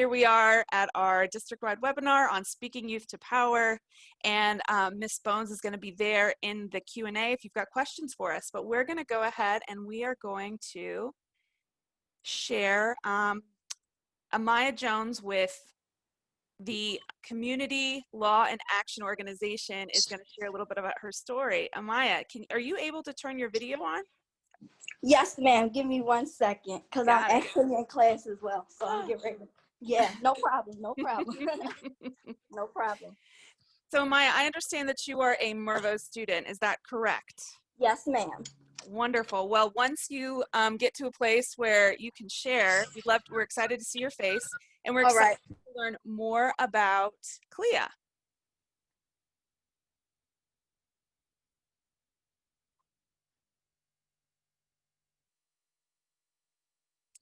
Here we are at our district-wide webinar on Speaking Youth to Power, and Ms. Bones is going to be there in the Q&A if you've got questions for us. But we're going to go ahead and we are going to share Amaya Jones with the Community Law and Action Organization is going to share a little bit about her story. Amaya, are you able to turn your video on? Yes, ma'am. Give me 1 second, because I'm actually in class as well. So I'm getting ready. Yeah, no problem. No problem. No problem. So Maya, I understand that you are a Mervo student. Is that correct? Yes, ma'am. Wonderful. Well, once you get to a place where you can share, we're excited to see your face, and we're excited to learn more about CLIA.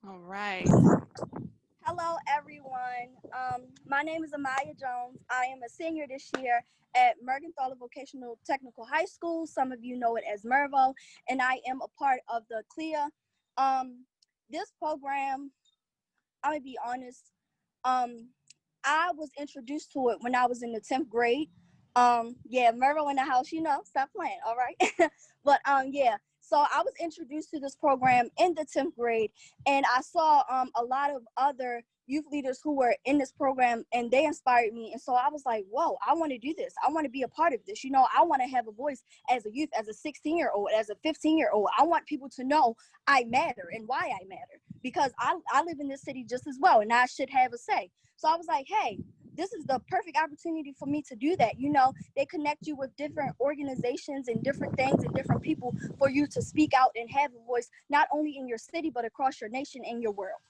All right. Hello, everyone. My name is Amaya Jones. I am a senior this year at Mergenthaler Vocational Technical High School. Some of you know it as Mervo, and I am a part of the CLIA. This program, I'm gonna be honest, I was introduced to it when I was in the 10th grade. Yeah, Mervo in the house, you know, stop playing, all right? But yeah. So I was introduced to this program in the 10th grade, and I saw a lot of other youth leaders who were in this program, and they inspired me. And so I was like, whoa, I want to do this. I want to be a part of this. You know, I want to have a voice as a youth, as a 16-year-old, as a 15-year-old. I want people to know I matter and why I matter, because I live in this city just as well, and I should have a say. So I was like, hey, this is the perfect opportunity for me to do that. You know, they connect you with different organizations and different things and different people for you to speak out and have a voice, not only in your city, but across your nation and your world.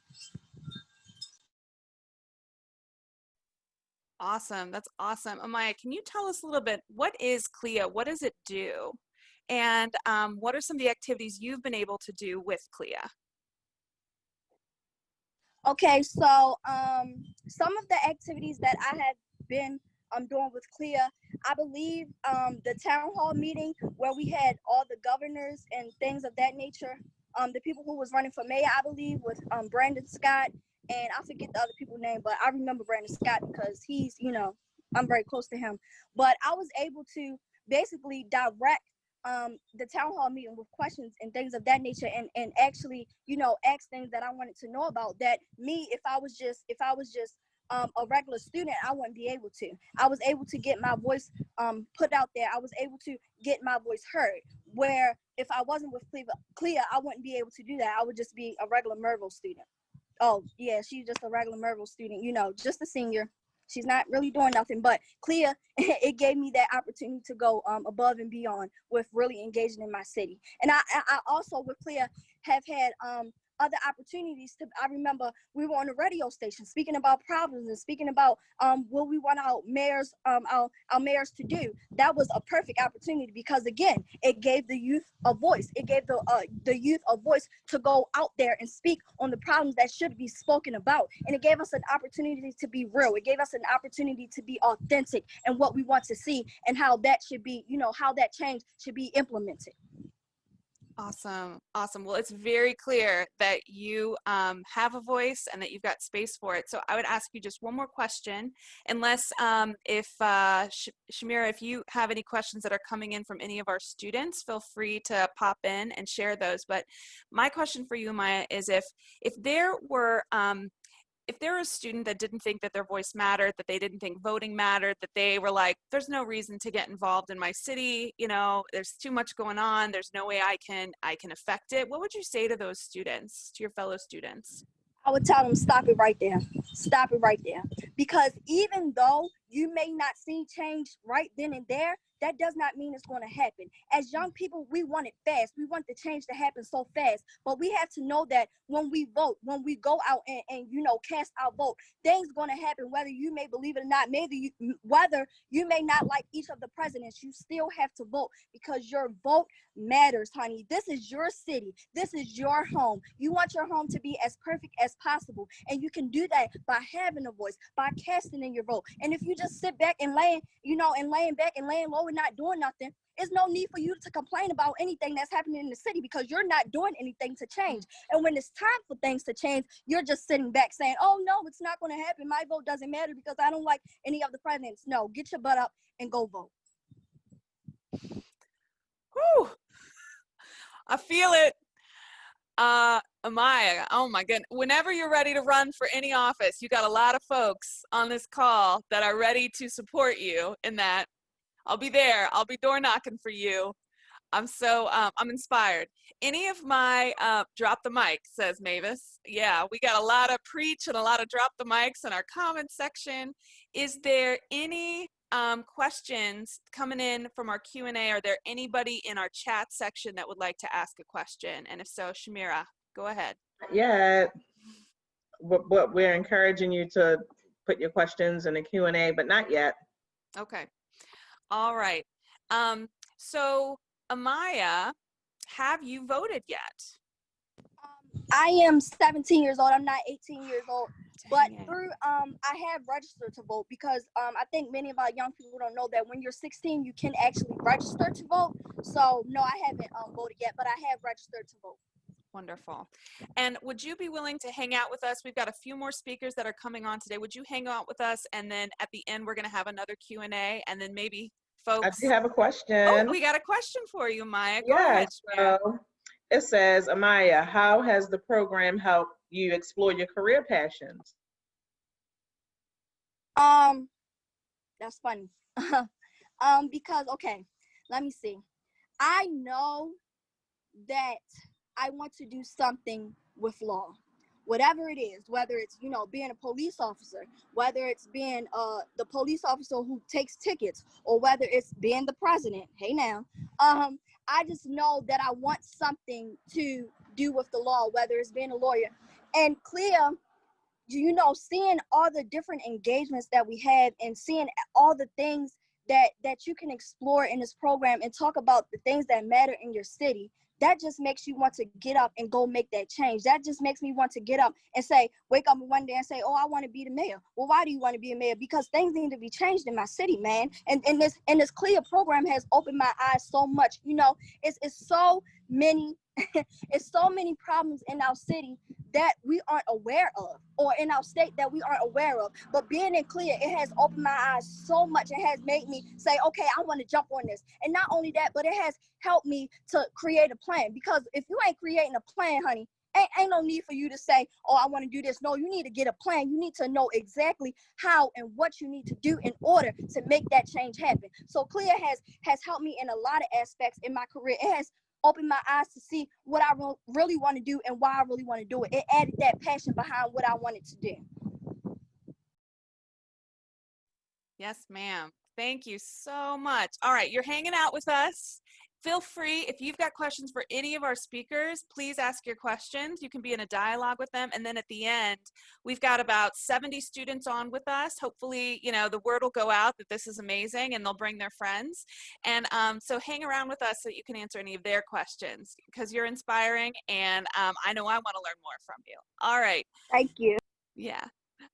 Awesome. That's awesome. Amaya, can you tell us a little bit, what is CLIA? What does it do? And what are some of the activities you've been able to do with CLIA? Okay, so some of the activities that I have been doing with CLIA, I believe the town hall meeting where we had all the governors and things of that nature, the people who was running for mayor, I believe, with Brandon Scott, and I forget the other people's name, but I remember Brandon Scott because he's, you know, I'm very close to him. But I was able to basically direct the town hall meeting with questions and things of that nature, and actually, you know, ask things that I wanted to know about that me, if I was just a regular student, I wouldn't be able to. I was able to get my voice put out there. I was able to get my voice heard, where if I wasn't with CLIA, I wouldn't be able to do that. I would just be a regular Mervo student. Oh yeah, she's just a regular Mervo student, you know, just a senior. She's not really doing nothing, but CLIA, it gave me that opportunity to go above and beyond with really engaging in my city. And I also with CLIA have had other opportunities to, I remember we were on a radio station speaking about problems and speaking about what we want our mayors to do. That was a perfect opportunity because, again, it gave the youth a voice. It gave the youth a voice to go out there and speak on the problems that should be spoken about. And it gave us an opportunity to be real. It gave us an opportunity to be authentic and what we want to see and how that should be, you know, how that change should be implemented. Awesome. Awesome. Well, it's very clear that you have a voice and that you've got space for it. So I would ask you just one more question, unless if Shamira, if you have any questions that are coming in from any of our students, feel free to pop in and share those. But my question for you, Maya, is if there were a student that didn't think that their voice mattered, that they didn't think voting mattered, that they were like, there's no reason to get involved in my city, you know, there's too much going on, there's no way I can affect it, what would you say to those students, to your fellow students? I would tell them, stop it right there. Stop it right there. Because even though you may not see change right then and there, that does not mean it's going to happen. As young people, we want it fast. We want the change to happen so fast. But we have to know that when we vote, when we go out and you know, cast our vote, things going to happen, whether you may believe it or not. Whether you may not like each of the presidents, you still have to vote because your vote matters, honey. This is your city. This is your home. You want your home to be as perfect as possible. And you can do that by having a voice, by casting in your vote. And if you just sit back and laying back and laying low and not doing nothing, it's no need for you to complain about anything that's happening in the city because you're not doing anything to change. And when it's time for things to change, you're just sitting back saying, oh, no, it's not going to happen. My vote doesn't matter because I don't like any of the presidents. No, get your butt up and go vote. Whew. I feel it. Amaya, oh my goodness. Whenever you're ready to run for any office, you got a lot of folks on this call that are ready to support you in that. I'll be there. I'll be door knocking for you. I'm inspired. Any of my, drop the mic, says Mavis. Yeah, we got a lot of preach and a lot of drop the mics in our comment section. Is there any questions coming in from our Q&A? Are there anybody in our chat section that would like to ask a question? And if so, Shamira, go ahead. Yeah, but we're encouraging you to put your questions in the Q&A, but not yet. Okay. All right. So Amaya, have you voted yet? I am 17 years old. I'm not 18 years old. But through I have registered to vote because I think many of our young people don't know that when you're 16 you can actually register to vote. So no, I haven't voted yet, but I have registered to vote. Wonderful. And would you be willing to hang out with us? We've got a few more speakers that are coming on today. Would you hang out with us? And then at the end, we're going to have another Q&A. And then maybe folks. I do have a question. Oh, we got a question for you, Maya. Go yeah, ahead. So it says, Amaya, how has the program helped you explore your career passions? That's funny. Because, okay, let me see. I know that I want to do something with law, whatever it is, whether it's, you know, being a police officer, whether it's being the police officer who takes tickets, or whether it's being the president. Hey now, I just know that I want something to do with the law, whether it's being a lawyer. And Clea, you know, seeing all the different engagements that we have and seeing all the things that you can explore in this program and talk about the things that matter in your city, that just makes you want to get up and go make that change. That just makes me want to get up and say, wake up one day and say, oh, I want to be the mayor. Well, why do you want to be a mayor? Because things need to be changed in my city, man. And this CLEAR program has opened my eyes so much. You know, it's so many it's so many problems in our city that we aren't aware of, or in our state that we aren't aware of. But being in CLEAR, it has opened my eyes so much. It has made me say, okay, I want to jump on this. And not only that, but it has helped me to create a plan. Because if you ain't creating a plan, honey, ain't no need for you to say, oh, I want to do this. No, you need to get a plan. You need to know exactly how and what you need to do in order to make that change happen. So CLEAR has helped me in a lot of aspects in my career. It has opened my eyes to see what I really want to do and why I really want to do it. It added that passion behind what I wanted to do. Yes, ma'am. Thank you so much. All right, you're hanging out with us. Feel free, if you've got questions for any of our speakers, please ask your questions. You can be in a dialogue with them. And then at the end, we've got about 70 students on with us. Hopefully, you know, the word will go out that this is amazing and they'll bring their friends. And so hang around with us so you can answer any of their questions because you're inspiring. And I know I want to learn more from you. All right. Thank you. Yeah.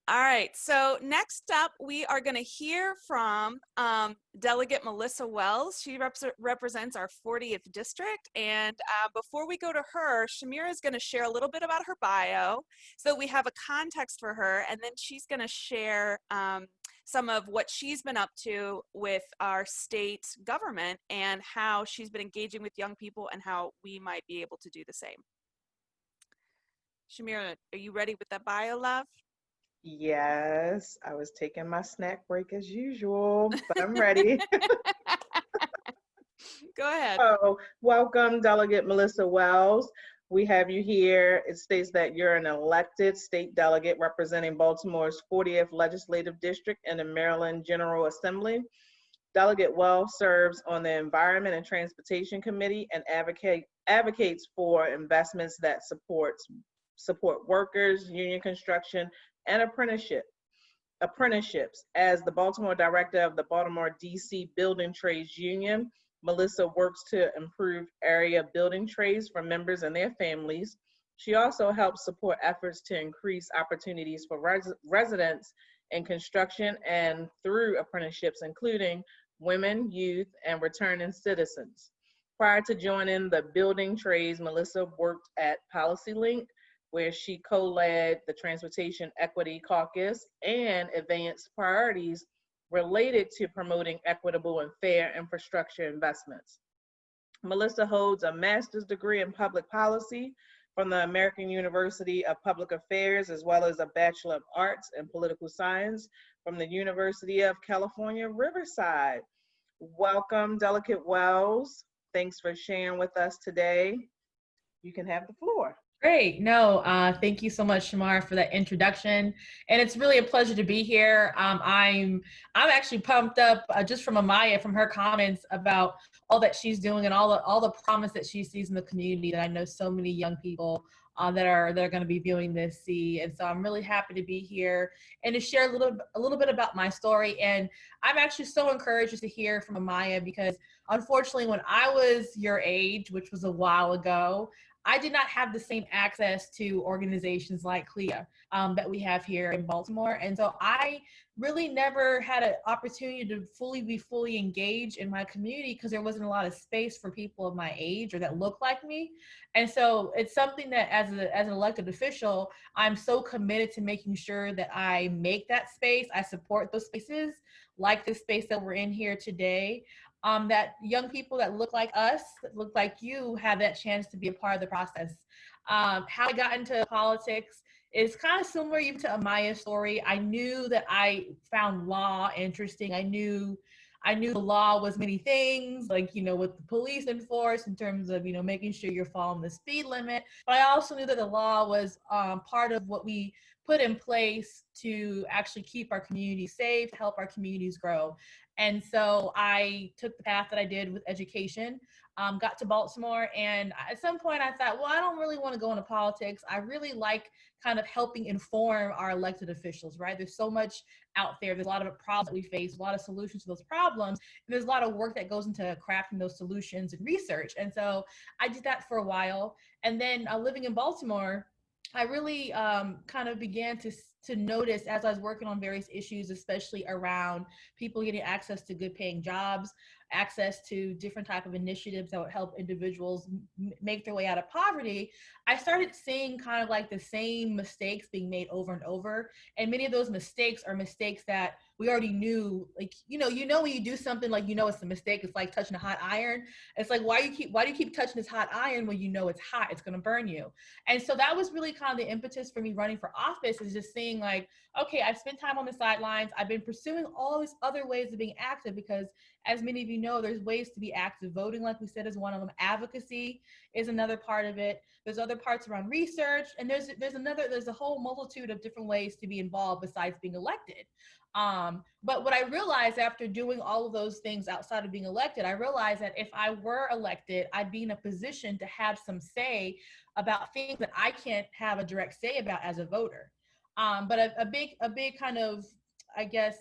All right, so next up, we are going to hear from Delegate Melissa Wells. She represents our 40th district. And before we go to her, Shamira is going to share a little bit about her bio so that we have a context for her. And then she's going to share some of what she's been up to with our state government and how she's been engaging with young people and how we might be able to do the same. Shamira, are you ready with that bio, love? Yes, I was taking my snack break as usual, but I'm ready. Go ahead. So, welcome, Delegate Melissa Wells. We have you here. It states that you're an elected state delegate representing Baltimore's 40th Legislative District in the Maryland General Assembly. Delegate Wells serves on the Environment and Transportation Committee and advocates for investments that support workers, union construction, and apprenticeships. As the Baltimore director of the Baltimore DC Building Trades Union, Melissa works to improve area building trades for members and their families. She also helps support efforts to increase opportunities for residents in construction and through apprenticeships, including women, youth, and returning citizens. Prior to joining the building trades, Melissa worked at PolicyLink, where she co-led the Transportation Equity Caucus and advanced priorities related to promoting equitable and fair infrastructure investments. Melissa holds a master's degree in public policy from the American University of Public Affairs, as well as a Bachelor of Arts in Political Science from the University of California, Riverside. Welcome, Delegate Wells. Thanks for sharing with us today. You can have the floor. Great. No, thank you so much, Shamar, for that introduction. And it's really a pleasure to be here. I'm actually pumped up just from Amaya, from her comments about all that she's doing and all the promise that she sees in the community that I know so many young people that are going to be viewing this see. And so I'm really happy to be here and to share a little bit about my story. And I'm actually so encouraged to hear from Amaya because unfortunately, when I was your age, which was a while ago, I did not have the same access to organizations like CLIA that we have here in Baltimore. And so I really never had an opportunity to be fully engaged in my community because there wasn't a lot of space for people of my age or that look like me. And so it's something that as an elected official, I'm so committed to making sure that I make that space. I support those spaces like this space that we're in here today. That young people that look like us, that look like you, have that chance to be a part of the process. How I got into politics is kind of similar even to Amaya's story. I knew that I found law interesting. I knew the law was many things, like, what the police enforce in terms of, making sure you're following the speed limit. But I also knew that the law was part of what we put in place to actually keep our communities safe, help our communities grow. And so I took the path that I did with education, got to Baltimore, and at some point I thought, well, I don't really want to go into politics. I really like kind of helping inform our elected officials, right? There's so much out there. There's a lot of problems that we face, a lot of solutions to those problems. And there's a lot of work that goes into crafting those solutions and research. And so I did that for a while. And then living in Baltimore, I really kind of began to notice as I was working on various issues, especially around people getting access to good paying jobs, access to different type of initiatives that would help individuals make their way out of poverty. I started seeing kind of like the same mistakes being made over and over. And many of those mistakes are mistakes that we already knew, like, when you do something, like, it's a mistake. It's like touching a hot iron. It's like, why do you keep touching this hot iron when it's hot, it's going to burn you? And so that was really kind of the impetus for me running for office, is just seeing like, okay, I've spent time on the sidelines. I've been pursuing all these other ways of being active because, as many of you know, there's ways to be active. Voting, like we said, is one of them. Advocacy is another part of it. There's other parts around research, and there's a whole multitude of different ways to be involved besides being elected. But what I realized after doing all of those things outside of being elected, I realized that if I were elected, I'd be in a position to have some say about things that I can't have a direct say about as a voter. But a big kind of, I guess,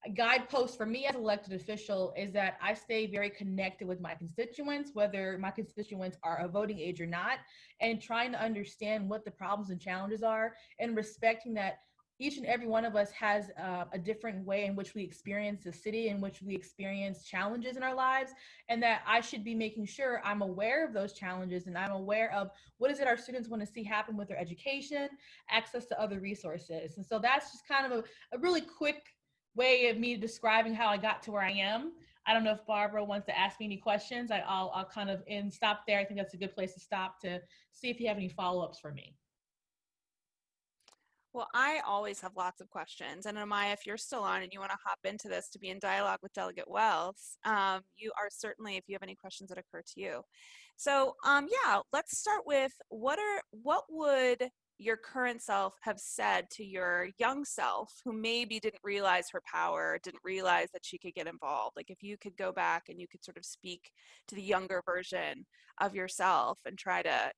a guidepost for me as an elected official is that I stay very connected with my constituents, whether my constituents are of voting age or not, and trying to understand what the problems and challenges are, and respecting that each and every one of us has a different way in which we experience the city, in which we experience challenges in our lives, and that I should be making sure I'm aware of those challenges and I'm aware of what is it our students want to see happen with their education, access to other resources. And so that's just kind of a really quick way of me describing how I got to where I am. I don't know if Barbara wants to ask me any questions. I'll kind of stop there. I think that's a good place to stop to see if you have any follow-ups for me. Well, I always have lots of questions. And Amaya, if you're still on and you want to hop into this to be in dialogue with Delegate Wells, you are certainly, if you have any questions that occur to you. So yeah, let's start with what would your current self have said to your young self who maybe didn't realize her power, didn't realize that she could get involved? Like, if you could go back and you could sort of speak to the younger version of yourself and try to,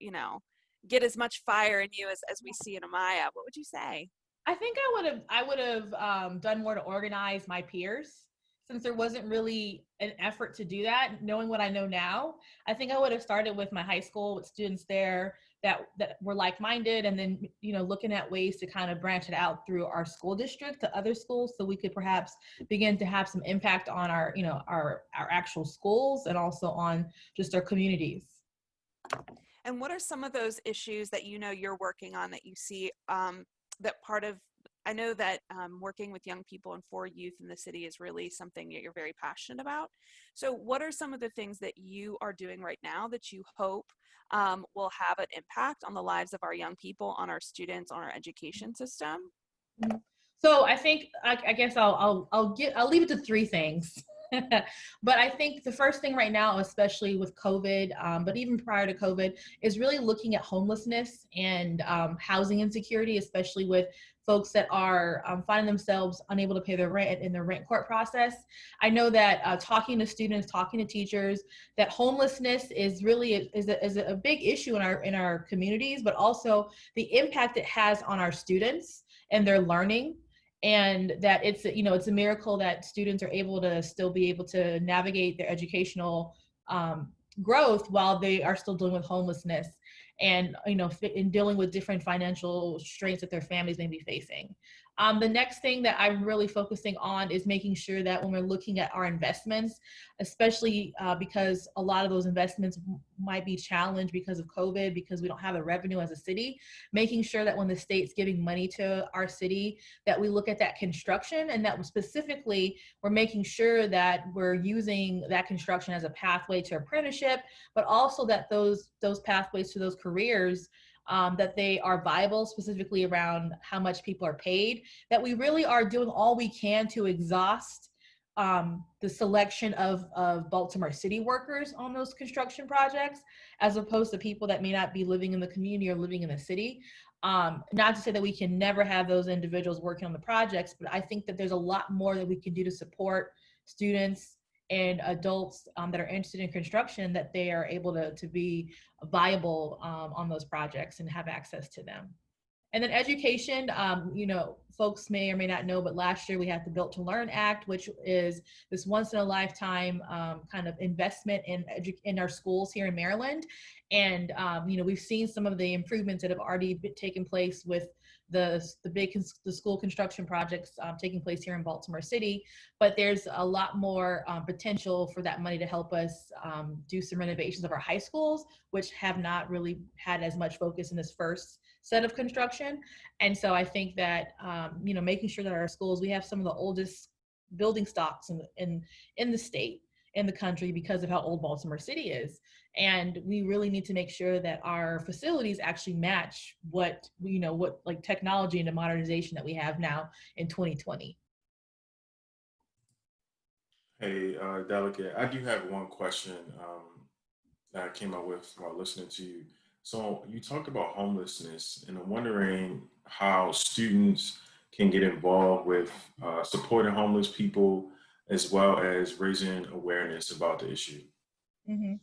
get as much fire in you as we see in Amaya, what would you say? I think I would have done more to organize my peers, since there wasn't really an effort to do that. Knowing what I know now, I think I would have started with my high school, with students there, that were like-minded, and then, looking at ways to kind of branch it out through our school district to other schools, so we could perhaps begin to have some impact on our, our actual schools, and also on just our communities. And what are some of those issues that you're working on, that you see that part of, I know that working with young people and for youth in the city is really something that you're very passionate about. So what are some of the things that you are doing right now that you hope will have an impact on the lives of our young people, on our students, on our education system? So I think, I guess I'll leave it to three things. But I think the first thing right now, especially with COVID, but even prior to COVID, is really looking at homelessness and housing insecurity, especially with folks that are finding themselves unable to pay their rent in the rent court process. I know that talking to students, talking to teachers, that homelessness is really is a big issue in our communities, but also the impact it has on our students and their learning. And that it's a miracle that students are able to still be able to navigate their educational growth while they are still dealing with homelessness, and in dealing with different financial strains that their families may be facing. The next thing that I'm really focusing on is making sure that when we're looking at our investments, especially because a lot of those investments might be challenged because of COVID, because we don't have the revenue as a city, making sure that when the state's giving money to our city, that we look at that construction, and that specifically we're making sure that we're using that construction as a pathway to apprenticeship, but also that those pathways to those careers, that they are viable, specifically around how much people are paid, that we really are doing all we can to exhaust the selection of Baltimore City workers on those construction projects, as opposed to people that may not be living in the community or living in the city. Not to say that we can never have those individuals working on the projects, but I think that there's a lot more that we can do to support students and adults that are interested in construction, that they are able to be viable on those projects and have access to them. And then education, folks may or may not know, but last year we had the Built to Learn Act, which is this once in a lifetime kind of investment in our schools here in Maryland. And, we've seen some of the improvements that have already taken place with the school construction projects taking place here in Baltimore City, but there's a lot more potential for that money to help us do some renovations of our high schools, which have not really had as much focus in this first set of construction. And so I think that making sure that our schools, we have some of the oldest building stocks in the state, in the country, because of how old Baltimore City is. And we really need to make sure that our facilities actually match what like technology and the modernization that we have now in 2020. Hey, Delegate, I do have one question that I came up with while listening to you. So you talked about homelessness, and I'm wondering how students can get involved with supporting homeless people, as well as raising awareness about the issue. Mm-hmm.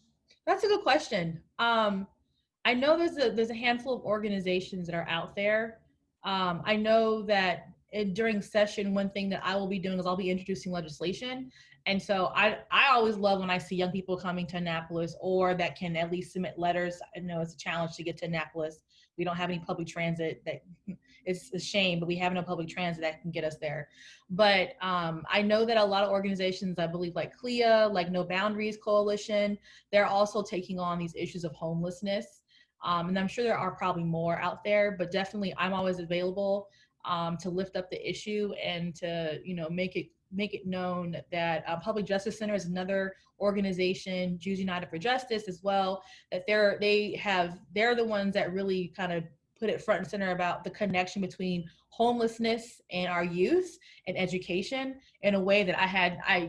That's a good question. I know there's a handful of organizations that are out there. I know that during session, one thing that I will be doing is I'll be introducing legislation. And so I always love when I see young people coming to Annapolis, or that can at least submit letters. I know it's a challenge to get to Annapolis. We don't have any public transit. That it's a shame, but we have no public transit that can get us there. But I know that a lot of organizations, I believe like CLIA, like No Boundaries Coalition, they're also taking on these issues of homelessness. And I'm sure there are probably more out there, but definitely I'm always available to lift up the issue and to make it known that Public Justice Center is another organization, Jews United for Justice as well, that they're the ones that really kind of put it front and center about the connection between homelessness and our youth and education, in a way that I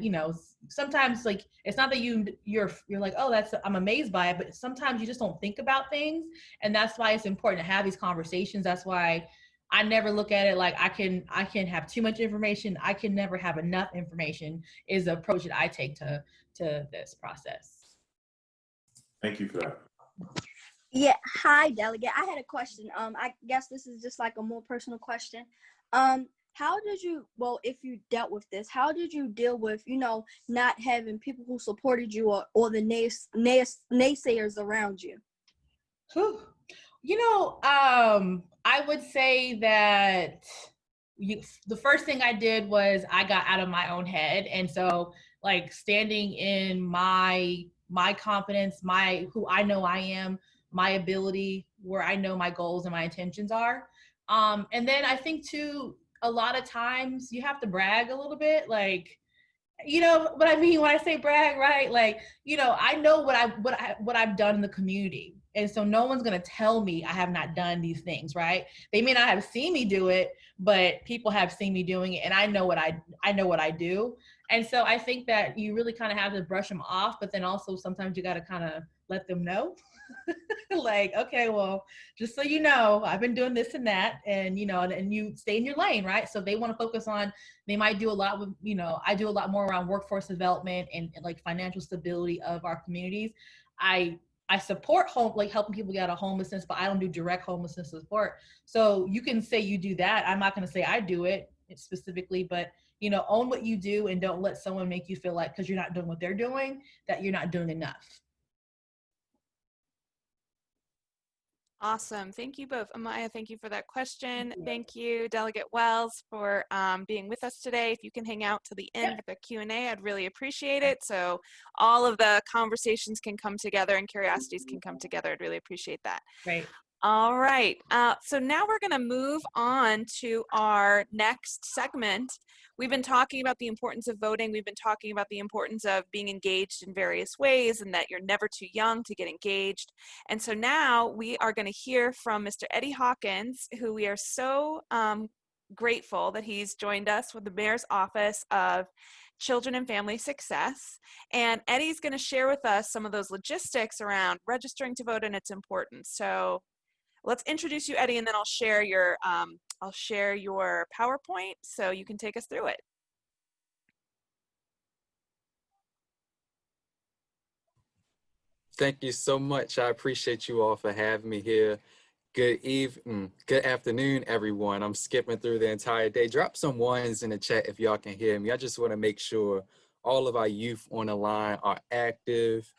sometimes, like, it's not that you're like, oh, I'm amazed by it, but sometimes you just don't think about things. And that's why it's important to have these conversations. That's why I never look at it like I can have too much information. I can never have enough information, is the approach that I take to this process. Thank you for that. Yeah, hi, Delegate. I had a question. I guess this is just like a more personal question. How did you, well, if you dealt with this, how did you deal with, not having people who supported you, or the naysayers around you? Whew. I would say that the first thing I did was I got out of my own head. And so like standing in my confidence, my who I know I am, my ability, where I know my goals and my intentions are. And then I think too, a lot of times you have to brag a little bit, like, you know what I mean when I say brag, right? Like, I know what I've done in the community. And so no one's going to tell me I have not done these things, right? They may not have seen me do it, but people have seen me doing it, and I know what I do. And so I think that you really kind of have to brush them off, but then also sometimes you got to kind of let them know. Like, okay, well, just so you know, I've been doing this and that, and and you stay in your lane, right? So they want to focus on, they might do a lot with, I do a lot more around workforce development and like financial stability of our communities. I support like helping people get out of homelessness, but I don't do direct homelessness support. So you can say you do that. I'm not going to say I do it specifically, but own what you do and don't let someone make you feel like because you're not doing what they're doing, that you're not doing enough. Awesome. Thank you both. Amaya, thank you for that question. Thank you, Delegate Wells, for being with us today. If you can hang out to the end of the Q&A, I'd really appreciate it. So all of the conversations can come together and curiosities can come together. I'd really appreciate that. Great. All right. So now we're going to move on to our next segment. We've been talking about the importance of voting. We've been talking about the importance of being engaged in various ways and that you're never too young to get engaged. And so now we are going to hear from Mr. Eddie Hawkins, who we are so grateful that he's joined us with the Mayor's Office of Children and Family Success. And Eddie's going to share with us some of those logistics around registering to vote and its importance. So let's introduce you, Eddie, and then I'll share your PowerPoint so you can take us through it. Thank you so much. I appreciate you all for having me here. Good afternoon, everyone. I'm skipping through the entire day. Drop some ones in the chat if y'all can hear me. I just want to make sure all of our youth on the line are active,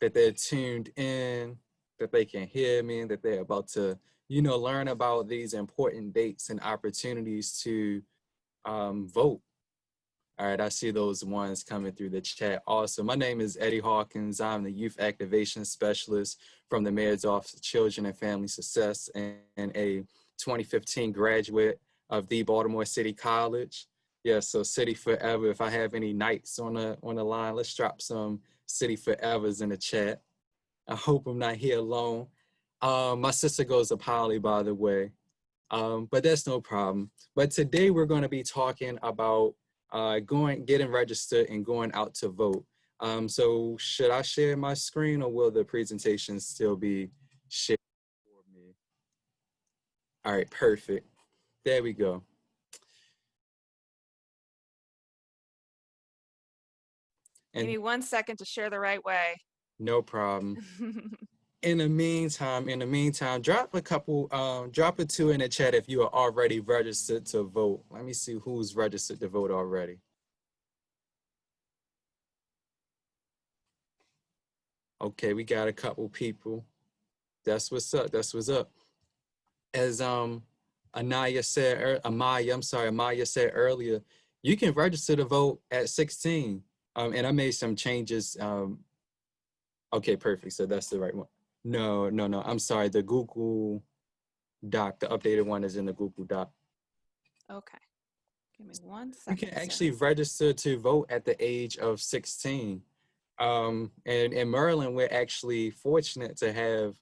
that they're tuned in, that they can hear me, and that they're about to, learn about these important dates and opportunities to vote. All right, I see those ones coming through the chat. Awesome. My name is Eddie Hawkins. I'm the Youth Activation Specialist from the Mayor's Office of Children and Family Success and a 2015 graduate of the Baltimore City College. Yeah, so City Forever. If I have any Knights on the line, let's drop some City Forevers in the chat. I hope I'm not here alone. My sister goes to Poly, by the way, but that's no problem. But today we're going to be talking about getting registered and going out to vote. So should I share my screen or will the presentation still be shared for me? All right, perfect. There we go. Give me 1 second to share the right way. No problem. In the meantime, drop a 2 in the chat if you are already registered to vote. Let me see who's registered to vote already. Okay, we got a couple people. That's what's up. That's what's up. As Amaya said earlier, you can register to vote at 16. And I made some changes. Okay, perfect. So that's the right one. No. I'm sorry. The Google Doc, the updated one is in the Google Doc. Okay. Give me 1 second. You can actually register to vote at the age of 16. And in Maryland, we're actually fortunate to have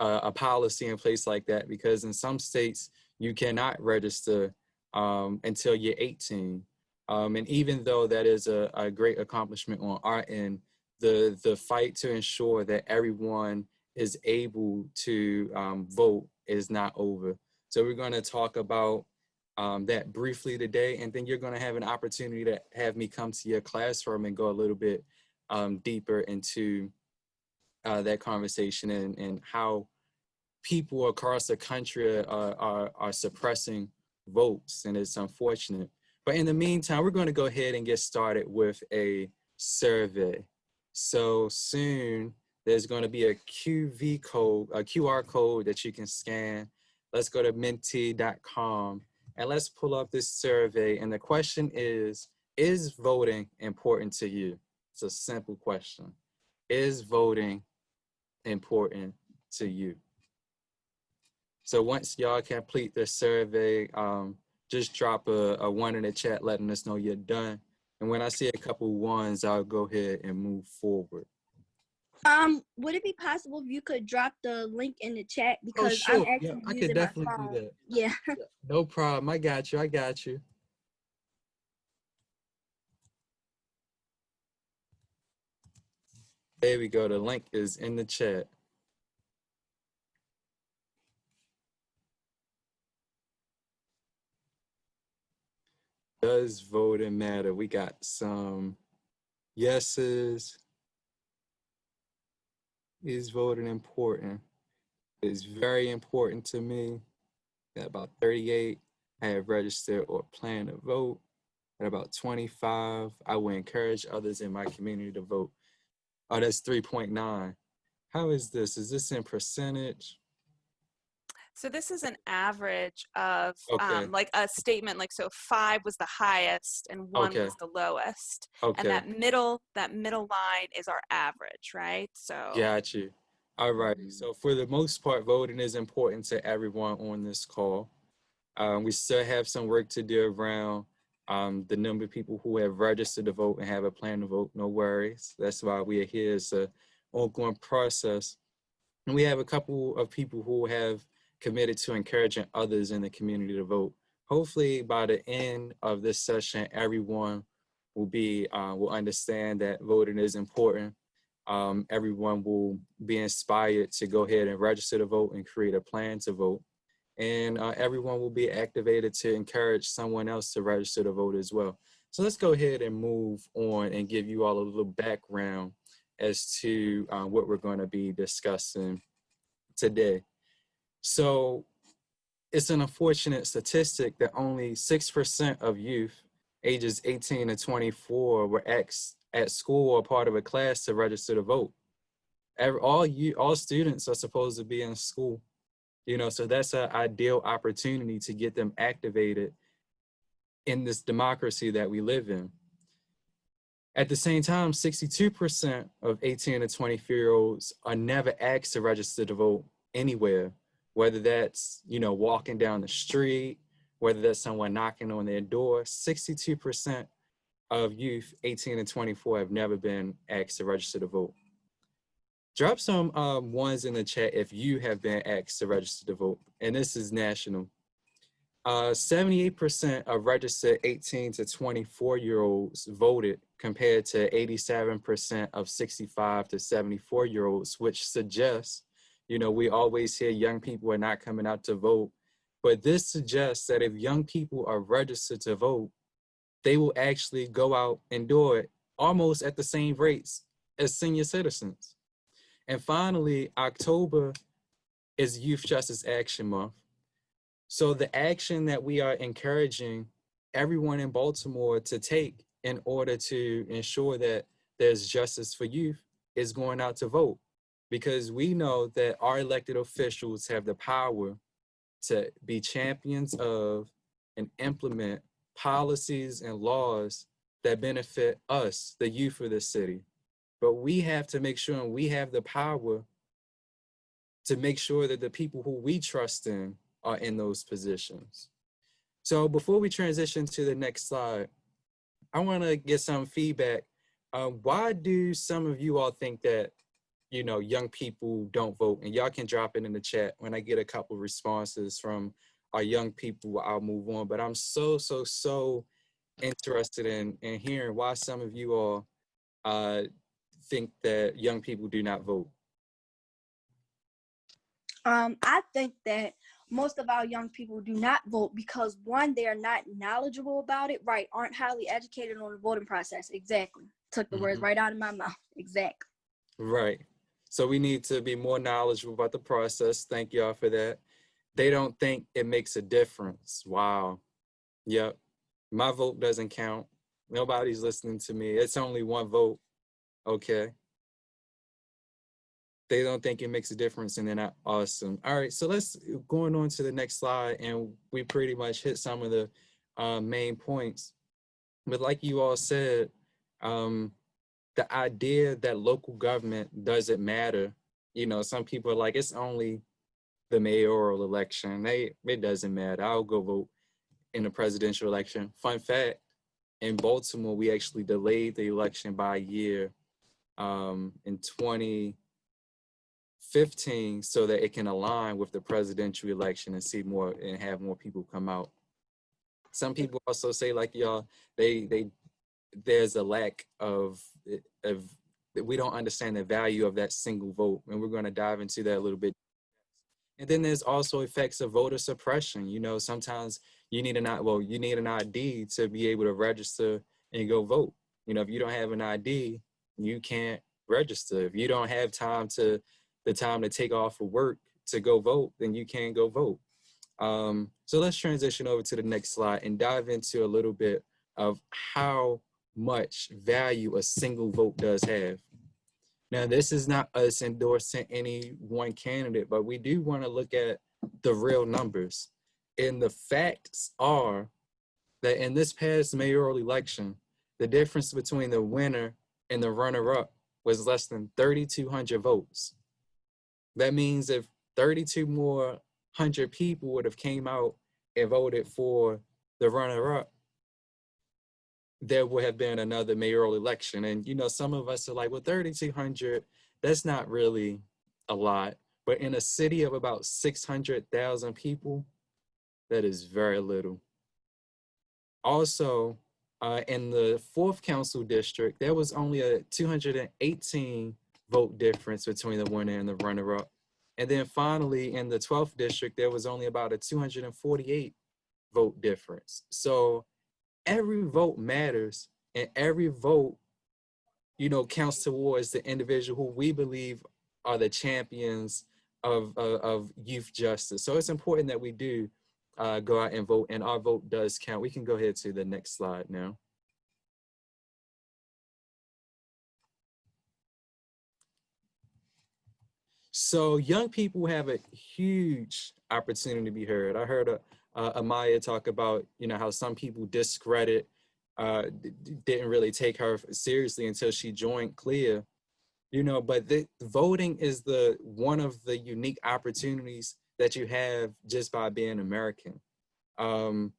a policy in place like that, because in some states, you cannot register until you're 18. And even though that is a great accomplishment on our end, the fight to ensure that everyone is able to vote is not over. So we're going to talk about that briefly today, and then you're going to have an opportunity to have me come to your classroom and go a little bit deeper into that conversation and how people across the country are suppressing votes, and it's unfortunate. But in the meantime, we're going to go ahead and get started with a survey. So soon, there's going to be a QR code that you can scan. Let's go to menti.com and let's pull up this survey. And the question is voting important to you? It's a simple question. Is voting important to you? So once y'all complete the survey, just drop a 1 in the chat letting us know you're done. And when I see a couple ones, I'll go ahead and move forward. Would it be possible if you could drop the link in the chat, Oh, because sure. I'm Yeah, actually I could using my definitely do phone. that. Yeah. No problem. I got you. I got you. There we go. The link is in the chat. Does voting matter? We got some yeses. Is voting important? It's very important to me. Got about 38. I have registered or plan to vote. At about 25, I will encourage others in my community to vote. Oh, that's 3.9. How is this? Is this in percentage? So this is an average of Okay. like a statement, like, so 5 was the highest and 1 Okay. was the lowest. Okay. And that middle line is our average, right? So Got you. All right. So for the most part, voting is important to everyone on this call. We still have some work to do around the number of people who have registered to vote and have a plan to vote. No worries. That's why we are here. It's an ongoing process. And we have a couple of people who have committed to encouraging others in the community to vote. Hopefully by the end of this session, everyone will understand that voting is important. Everyone will be inspired to go ahead and register to vote and create a plan to vote. And everyone will be activated to encourage someone else to register to vote as well. So let's go ahead and move on and give you all a little background as to what we're going to be discussing today. So it's an unfortunate statistic that only 6% of youth ages 18 to 24 were at school or part of a class to register to vote. All students are supposed to be in school, so that's an ideal opportunity to get them activated in this democracy that we live in. At the same time, 62% of 18 to 24-year-olds are never asked to register to vote anywhere, whether that's, walking down the street, whether that's someone knocking on their door. 62% of youth 18 to 24 have never been asked to register to vote. Drop some ones in the chat if you have been asked to register to vote, and this is national. 78% of registered 18 to 24-year-olds voted compared to 87% of 65 to 74-year-olds, which suggests, we always hear young people are not coming out to vote, but this suggests that if young people are registered to vote, they will actually go out and do it almost at the same rates as senior citizens. And finally, October is Youth Justice Action Month. So the action that we are encouraging everyone in Baltimore to take in order to ensure that there's justice for youth is going out to vote, because we know that our elected officials have the power to be champions of and implement policies and laws that benefit us, the youth of the city. But we have to make sure, and we have the power to make sure that the people who we trust in are in those positions. So before we transition to the next slide, I want to get some feedback. Why do some of you all think that, young people don't vote? And y'all can drop it in the chat. When I get a couple responses from our young people, I'll move on. But I'm so interested in hearing why some of you all think that young people do not vote. I think that most of our young people do not vote because, one, they are not knowledgeable about it, right? Aren't highly educated on the voting process. Exactly. Took the words right out of my mouth. Exactly. Right. So we need to be more knowledgeable about the process. Thank y'all for that. They don't think it makes a difference. Wow. Yep. My vote doesn't count. Nobody's listening to me. It's only one vote. Okay. they don't think it makes a difference and they're not awesome. All right, so let's going on to the next slide, and we pretty much hit some of the main points. But like you all said, the idea that local government doesn't matter, you know, some people are like, it's only the mayoral election. It doesn't matter. I'll go vote in the presidential election. Fun fact, in Baltimore, we actually delayed the election by a year in 2015 so that it can align with the presidential election and see more and have more people come out. Some people also say, like y'all, there's a lack of we don't understand the value of that single vote, and we're going to dive into that a little bit. And then there's also effects of voter suppression. You know, sometimes you need you need an ID to be able to register and go vote. You know, if you don't have an ID, you can't register. If you don't have the time to take off of work to go vote, then you can't go vote. So let's transition over to the next slide and dive into a little bit of how much value a single vote does have. Now, this is not us endorsing any one candidate, but we do want to look at the real numbers. And the facts are that in this past mayoral election, the difference between the winner and the runner-up was less than 3,200 votes. That means if 32 more hundred people would have came out and voted for the runner-up, there would have been another mayoral election. And, you know, some of us are like, well, 3,200, that's not really a lot. But in a city of about 600,000 people, that is very little. Also, in the 4th council district, there was only a 218 vote difference between the winner and the runner-up. And then finally, in the 12th district, there was only about a 248 vote difference. So every vote matters, and every vote, you know, counts towards the individual who we believe are the champions of youth justice. So it's important that we do go out and vote, and our vote does count. We can go ahead to the next slide now. So young people have a huge opportunity to be heard. I heard Amaya talk about, you know, how some people didn't really take her seriously until she joined CLEAR, you know, but voting is one of the unique opportunities that you have just by being American. You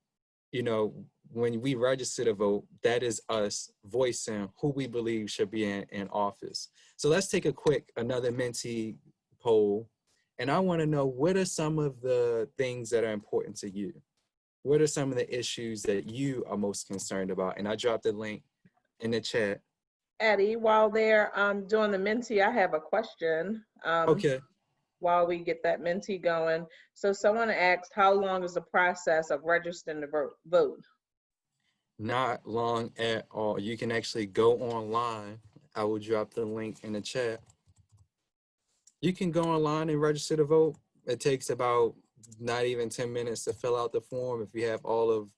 know, when we register to vote, that is us voicing who we believe should be in office. So let's take another Menti poll. And I want to know, what are some of the things that are important to you? What are some of the issues that you are most concerned about? And I dropped the link in the chat. Eddie, while they're doing the Menti, I have a question. Okay. While we get that Menti going. So someone asked, how long is the process of registering to vote? Not long at all. You can actually go online. I will drop the link in the chat. You can go online and register to vote. It takes about not even 10 minutes to fill out the form if you have all of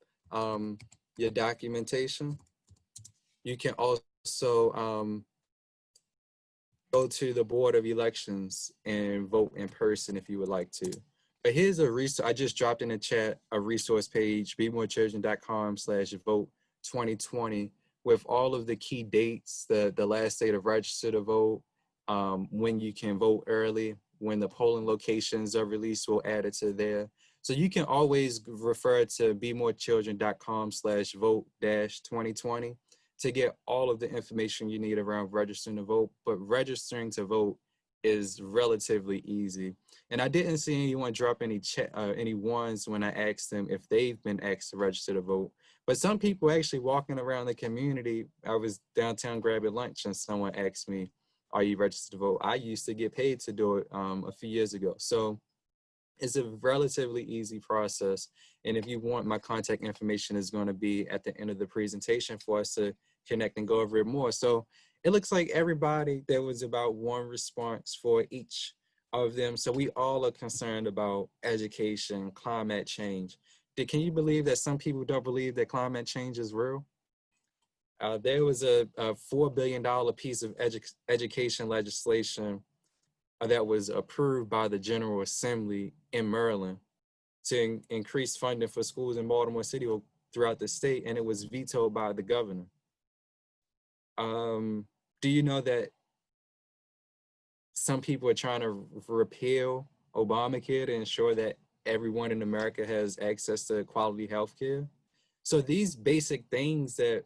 your documentation. You can also go to the Board of Elections and vote in person if you would like to. But here's a resource. I just dropped in the chat a resource page, BeMoreChildren.com/vote2020, with all of the key dates, the last day to register to vote, when you can vote early, when the polling locations are released, we'll add it to there. So you can always refer to BeMoreChildren.com/vote-2020 to get all of the information you need around registering to vote. But registering to vote is relatively easy. And I didn't see anyone drop any ones when I asked them if they've been asked to register to vote. But some people actually walking around the community. I was downtown grabbing lunch and someone asked me, are you registered to vote? I used to get paid to do it a few years ago. So it's a relatively easy process. And if you want, my contact information is going to be at the end of the presentation for us to connect and go over it more. So it looks like everybody, there was about one response for each of them. So we all are concerned about education, climate change. Can you believe that some people don't believe that climate change is real? There was a $4 billion piece of education legislation that was approved by the General Assembly in Maryland to increase funding for schools in Baltimore City or throughout the state, and it was vetoed by the governor. Do you know that some people are trying to repeal Obamacare to ensure that everyone in America has access to quality health care? So these basic things that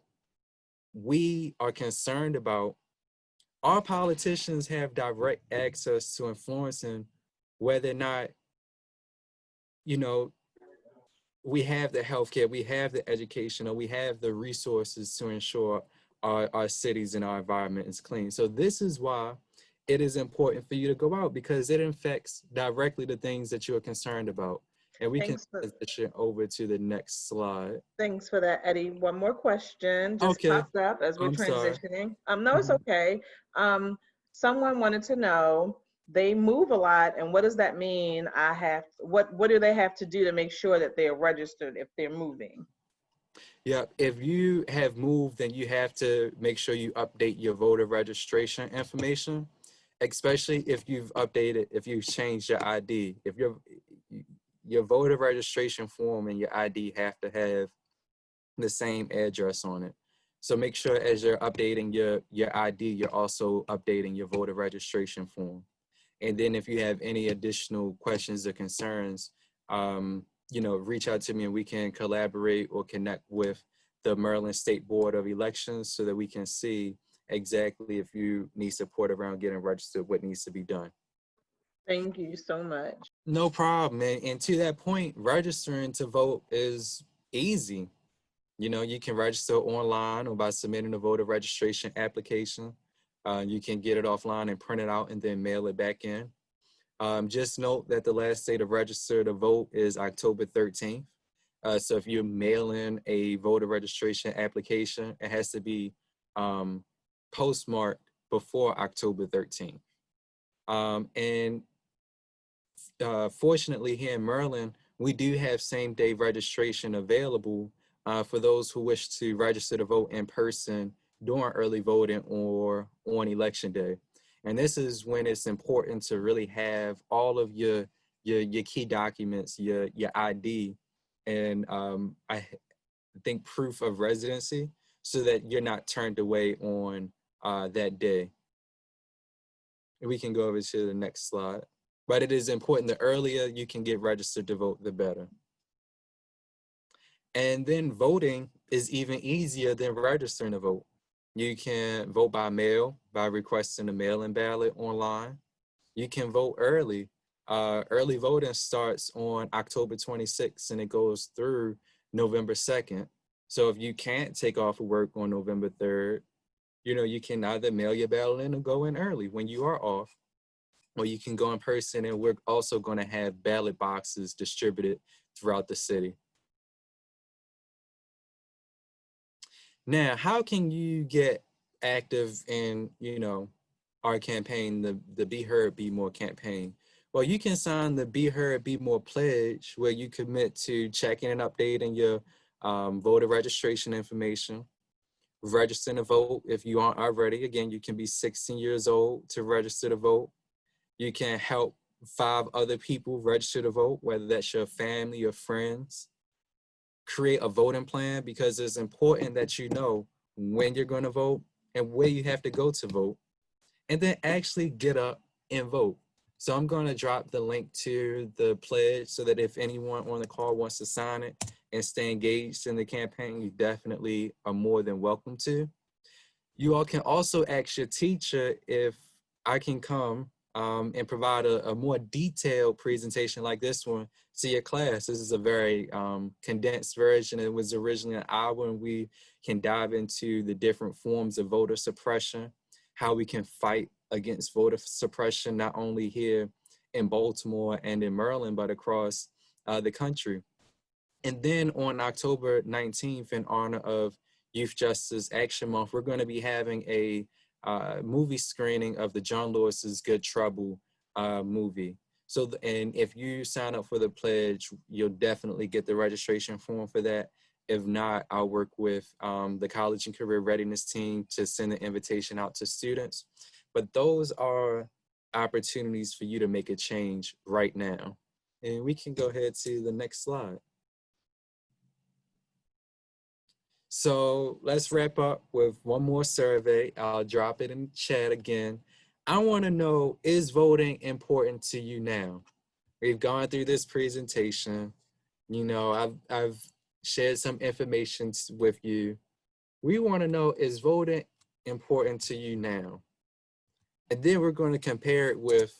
we are concerned about, our politicians have direct access to influencing whether or not, you know, we have the healthcare, we have the education, or we have the resources to ensure our cities and our environment is clean. So this is why it is important for you to go out, because it affects directly the things that you're concerned about. And we can transition over to the next slide. Thanks for that, Eddie. One more question just Okay. popped up as we're I'm sorry. transitioning. No, it's okay. Someone wanted to know, they move a lot, and what does that mean? What do they have to do to make sure that they're registered if they're moving? Yeah, if you have moved, then you have to make sure you update your voter registration information, especially if you've changed your ID. If your voter registration form and your ID have to have the same address on it. So make sure as you're updating your ID, you're also updating your voter registration form. And then if you have any additional questions or concerns, reach out to me and we can collaborate or connect with the Maryland State Board of Elections so that we can see exactly if you need support around getting registered, what needs to be done. Thank you so much. No problem. And to that point, registering to vote is easy. You can register online or by submitting a voter registration application. You can get it offline and print it out and then mail it back in. Just note that the last day to register to vote is October 13th. So if you mail in a voter registration application, it has to be postmarked before October 13th. Fortunately, here in Maryland, we do have same-day registration available for those who wish to register to vote in person during early voting or on election day. And this is when it's important to really have all of your key documents, your ID, and I think proof of residency, so that you're not turned away on that day. We can go over to the next slide. But it is important, the earlier you can get registered to vote, the better. And then voting is even easier than registering to vote. You can vote by mail by requesting a mail-in ballot online. You can vote early. Early voting starts on October 26th and it goes through November 2nd. So if you can't take off of work on November 3rd, you can either mail your ballot in or go in early when you are off, or you can go in person, and we're also going to have ballot boxes distributed throughout the city. Now, how can you get active in, our campaign, the Be Heard, Be More campaign? Well, you can sign the Be Heard, Be More pledge, where you commit to checking and updating your voter registration information, registering to vote if you aren't already. Again, you can be 16 years old to register to vote. You can help 5 other people register to vote, whether that's your family or friends. Create a voting plan, because it's important that you know when you're going to vote and where you have to go to vote, and then actually get up and vote. So I'm going to drop the link to the pledge so that if anyone on the call wants to sign it and stay engaged in the campaign, you definitely are more than welcome to. You all can also ask your teacher if I can come and provide a more detailed presentation like this one to your class. This is a very condensed version. It was originally an hour, and we can dive into the different forms of voter suppression, how we can fight against voter suppression, not only here in Baltimore and in Maryland, but across the country. And then on October 19th, in honor of Youth Justice Action Month, we're going to be having a movie screening of the John Lewis's Good Trouble movie. So, and if you sign up for the pledge, you'll definitely get the registration form for that. If not, I'll work with the College and Career Readiness team to send an invitation out to students. But those are opportunities for you to make a change right now. And we can go ahead to the next slide. So let's wrap up with one more survey. I'll drop it in the chat again. I want to know, is voting important to you now? We've gone through this presentation. You know, I've shared some information with you. We want to know, is voting important to you now? And then we're going to compare it with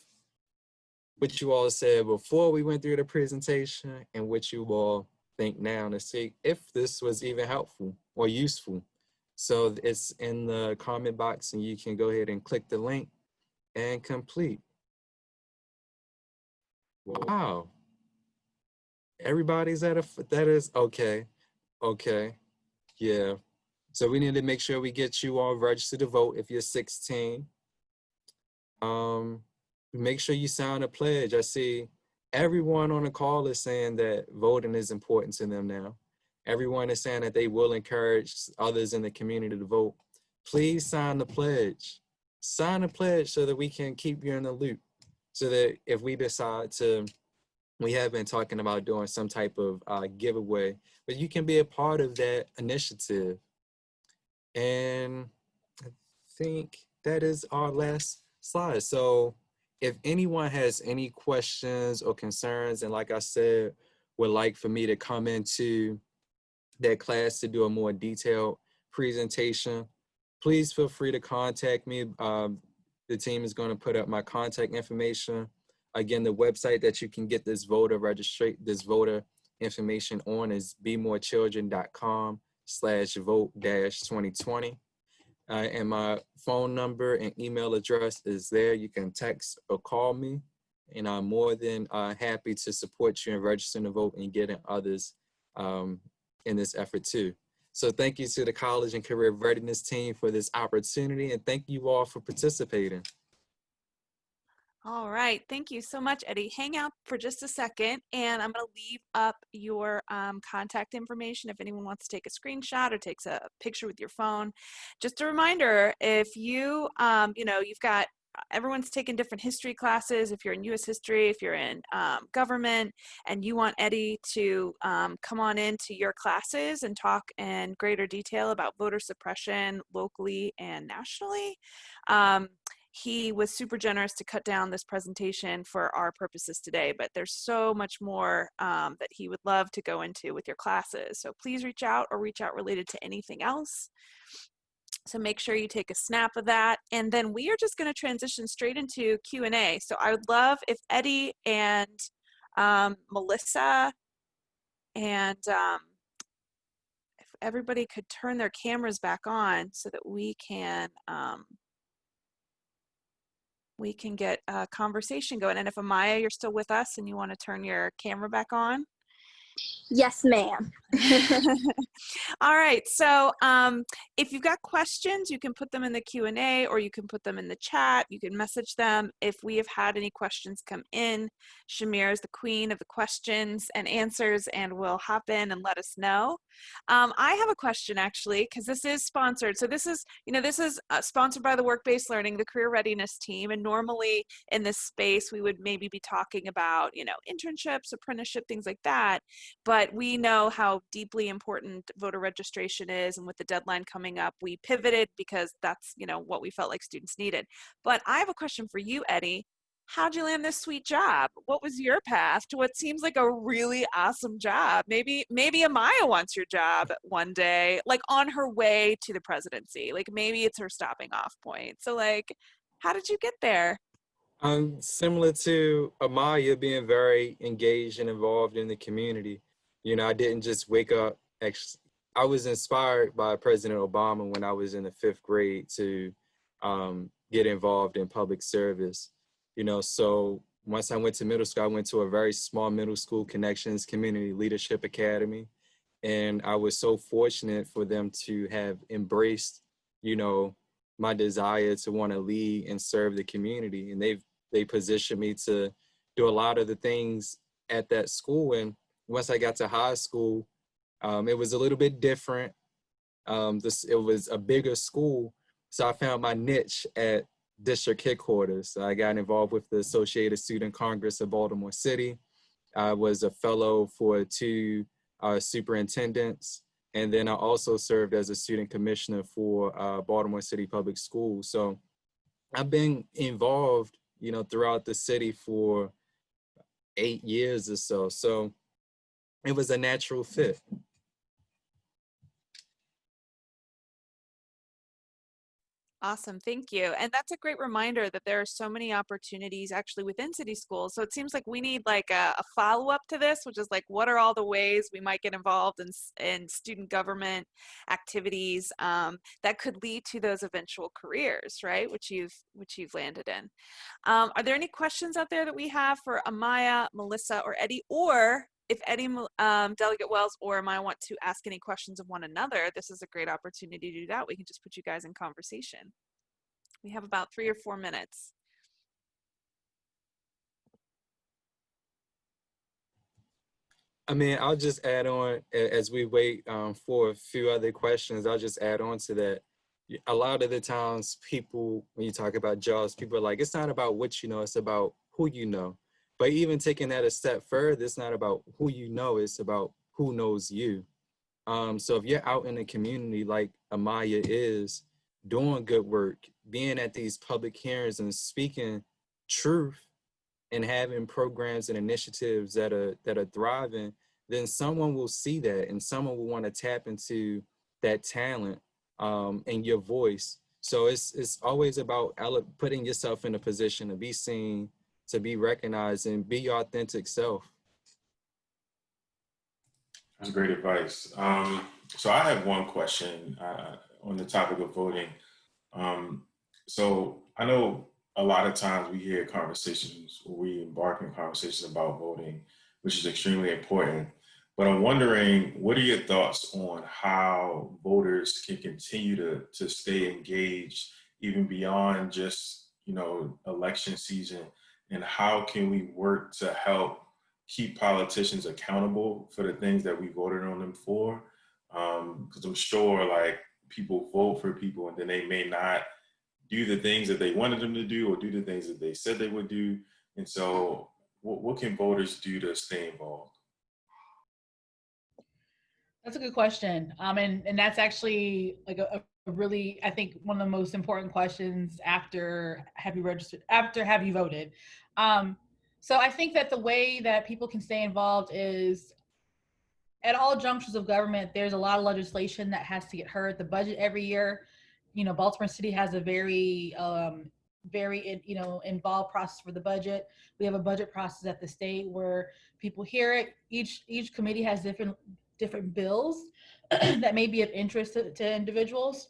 what you all said before we went through the presentation and what you all think now, to see if this was even helpful or useful. So it's in the comment box and you can go ahead and click the link and complete. Wow. Everybody's at that is okay. Okay. Yeah. So we need to make sure we get you all registered to vote if you're 16. Make sure you sign a pledge. I see everyone on the call is saying that voting is important to them now. Everyone is saying that they will encourage others in the community to vote. Please sign the pledge. Sign the pledge so that we can keep you in the loop. So that if we decide to, we have been talking about doing some type of giveaway, but you can be a part of that initiative. And I think that is our last slide. So if anyone has any questions or concerns, and like I said, would like for me to come into that class to do a more detailed presentation, please feel free to contact me. The team is going to put up my contact information. Again, the website that you can get this voter information on is bemorecchildren.com/vote-2020. And my phone number and email address is there. You can text or call me, and I'm more than happy to support you in registering to vote and getting others in this effort too. So thank you to the College and Career Readiness team for this opportunity, and thank you all for participating. All right, thank you so much, Eddie. Hang out for just a second, and I'm going to leave up your contact information if anyone wants to take a screenshot or takes a picture with your phone. Just a reminder, if you, you've got, everyone's taking different history classes. If you're in U.S. history, if you're in government, and you want Eddie to come on into your classes and talk in greater detail about voter suppression locally and nationally, he was super generous to cut down this presentation for our purposes today, but there's so much more that he would love to go into with your classes. So please reach out or reach out related to anything else. So make sure you take a snap of that. And then we are just going to transition straight into Q&A. So I would love if Eddie and Melissa and if everybody could turn their cameras back on so that we can get a conversation going. And if Amaya, you're still with us and you want to turn your camera back on. Yes, ma'am. All right, so if you've got questions, you can put them in the Q&A or you can put them in the chat. You can message them. If we have had any questions come in, Shamir is the queen of the questions and answers and will hop in and let us know. I have a question actually, because this is sponsored. So this is sponsored by the Work-Based Learning, the Career Readiness team. And normally in this space, we would maybe be talking about, internships, apprenticeship, things like that. But we know how deeply important voter registration is, and with the deadline coming up, we pivoted because that's, what we felt like students needed. But I have a question for you, Eddie. How'd you land this sweet job? What was your path to what seems like a really awesome job? Maybe Amaya wants your job one day, like on her way to the presidency. Like maybe it's her stopping off point. So like, how did you get there? Similar to Amaya, being very engaged and involved in the community. I didn't just wake up. I was inspired by President Obama when I was in the 5th grade to get involved in public service. So once I went to middle school, I went to a very small middle school, Connections Community Leadership Academy. And I was so fortunate for them to have embraced, my desire to want to lead and serve the community. And they positioned me to do a lot of the things at that school. And once I got to high school, it was a little bit different. It was a bigger school. So I found my niche at district headquarters. I got involved with the Associated Student Congress of Baltimore City. I was a fellow for 2 superintendents. And then I also served as a student commissioner for Baltimore City Public Schools. So I've been involved, throughout the city for 8 years or so. So it was a natural fit. Awesome, thank you. And that's a great reminder that there are so many opportunities actually within city schools. So it seems like we need like a follow-up to this, which is like, what are all the ways we might get involved in student government activities that could lead to those eventual careers, right? Which you've landed in. Are there any questions out there that we have for Amaya, Melissa, or Eddie? Or if Eddie, Delegate Wells, or Amaya want to ask any questions of one another, this is a great opportunity to do that. We can just put you guys in conversation. We have about 3 or 4 minutes. I mean, I'll just add on as we wait for a few other questions. I'll just add on to that. A lot of the times people, when you talk about jobs, people are like, it's not about what you know, it's about who you know. But even taking that a step further, it's not about who you know, it's about who knows you. So if you're out in the community like Amaya is, doing good work, being at these public hearings and speaking truth and having programs and initiatives that are thriving, then someone will see that and someone will want to tap into that talent and your voice. So it's always about putting yourself in a position to be seen, to be recognized, and be your authentic self. That's great advice. So I have one question on the topic of voting. So I know a lot of times we hear conversations, or we embark in conversations about voting, which is extremely important. But I'm wondering, what are your thoughts on how voters can continue to stay engaged even beyond just, election season, and how can we work to help keep politicians accountable for the things that we voted on them for? Because I'm sure like people vote for people and then they may not do the things that they wanted them to do or do the things that they said they would do. And so what can voters do to stay involved? That's a good question. And that's actually like a really, I think, one of the most important questions after have you registered, after have you voted. So I think that the way that people can stay involved is at all junctures of government, there's a lot of legislation that has to get heard. The budget every year, Baltimore City has a very involved process for the budget. We have a budget process at the state where people hear it. Each committee has different bills that may be of interest to individuals.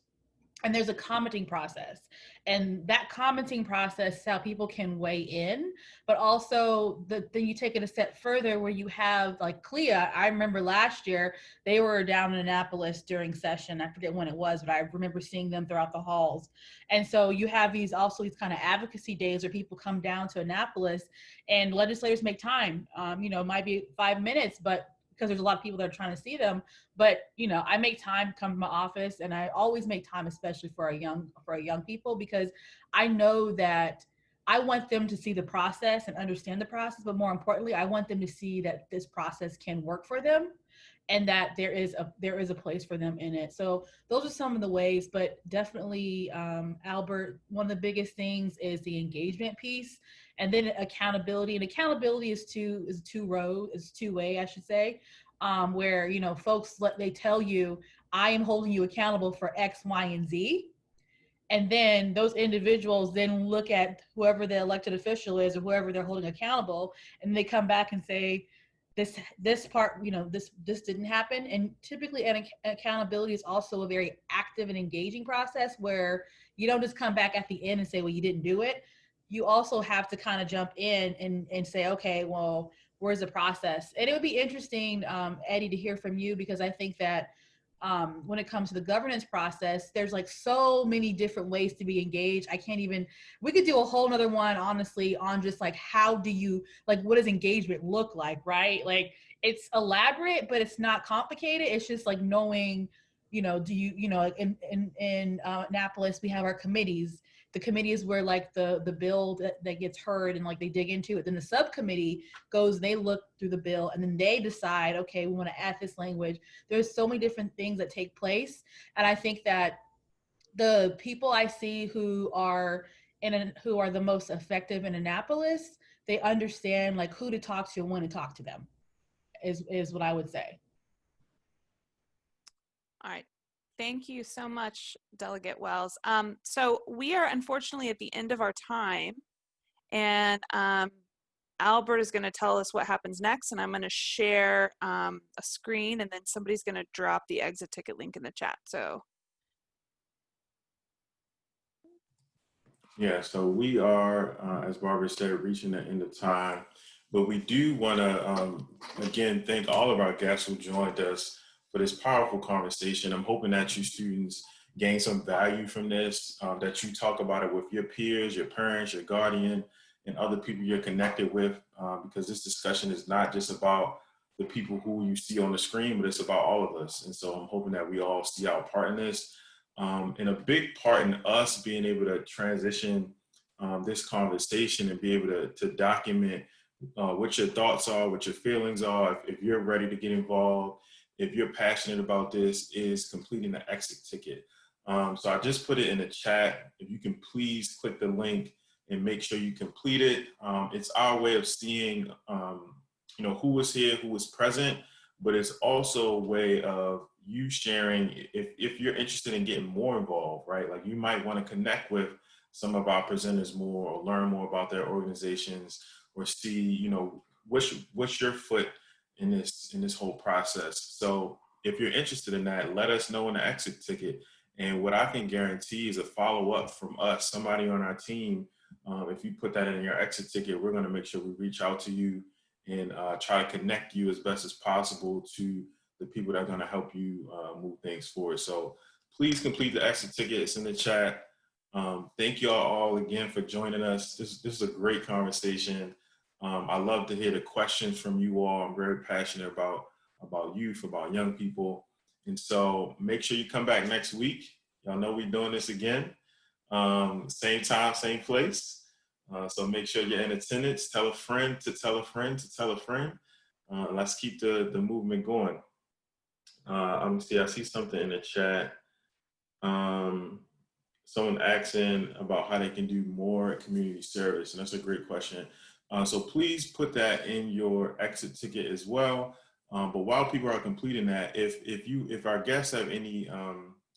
And there's a commenting process, and that commenting process is how people can weigh in. But also then you take it a step further where you have like CLIA. I remember last year they were down in Annapolis during session. I forget when it was, but I remember seeing them throughout the halls. And so you have these kind of advocacy days where people come down to Annapolis and legislators make time. It might be 5 minutes, but because there's a lot of people that are trying to see them. But I make time to come to my office, and I always make time, especially for our young people, because I know that I want them to see the process and understand the process. But more importantly, I want them to see that this process can work for them, and that there is a place for them in it. So those are some of the ways. But definitely, Albert, one of the biggest things is the engagement piece. And then accountability, and accountability is two-way, I should say, where folks they tell you, I am holding you accountable for X, Y, and Z, and then those individuals then look at whoever the elected official is or whoever they're holding accountable, and they come back and say, this part, this didn't happen. And typically, accountability is also a very active and engaging process where you don't just come back at the end and say, well, you didn't do it. You also have to kind of jump in and say, okay, well, where's the process? And it would be interesting, Eddie, to hear from you, because I think that when it comes to the governance process, there's like so many different ways to be engaged. We could do a whole nother one, honestly, on just like, what does engagement look like, right? Like, it's elaborate, but it's not complicated. It's just like knowing, in Annapolis, we have our committees. The committee is where like the bill that gets heard and like they dig into it. Then the subcommittee goes, they look through the bill and then they decide, okay, we want to add this language. There's so many different things that take place. And I think that the people I see who are who are the most effective in Annapolis, they understand like who to talk to and when to talk to them is what I would say. All right. Thank you so much, Delegate Wells. So we are unfortunately at the end of our time, and Albert is going to tell us what happens next, and I'm going to share a screen, and then somebody's going to drop the exit ticket link in the chat. So. Yeah, so we are, as Barbara said, reaching the end of time, but we do want to, again, thank all of our guests who joined us for this powerful conversation. I'm hoping that you students gain some value from this, that you talk about it with your peers, your parents, your guardian, and other people you're connected with, because this discussion is not just about the people who you see on the screen, but it's about all of us. And so I'm hoping that we all see our part in this. And a big part in us being able to transition this conversation and be able to document what your thoughts are, what your feelings are, if you're ready to get involved, if you're passionate about this, is completing the exit ticket. So I just put it in the chat. If you can please click the link and make sure you complete it. It's our way of seeing who was here, who was present, but it's also a way of you sharing if you're interested in getting more involved, right? Like you might want to connect with some of our presenters more or learn more about their organizations or see, what's your foot in this whole process. So if you're interested in that, let us know in the exit ticket. And what I can guarantee is a follow-up from us, somebody on our team. If you put that in your exit ticket, we're going to make sure we reach out to you and try to connect you as best as possible to the people that are going to help you move things forward. So please complete the exit ticket. It's in the chat. Thank you all again for joining us. This is a great conversation. I love to hear the questions from you all. I'm very passionate about youth, about young people. And so make sure you come back next week. Y'all know we're doing this again. Same time, same place. So make sure you're in attendance. Tell a friend to tell a friend to tell a friend. Let's keep the movement going. I see something in the chat. Someone asking about how they can do more community service, and that's a great question. So please put that in your exit ticket as well. But while people are completing that, if our guests have any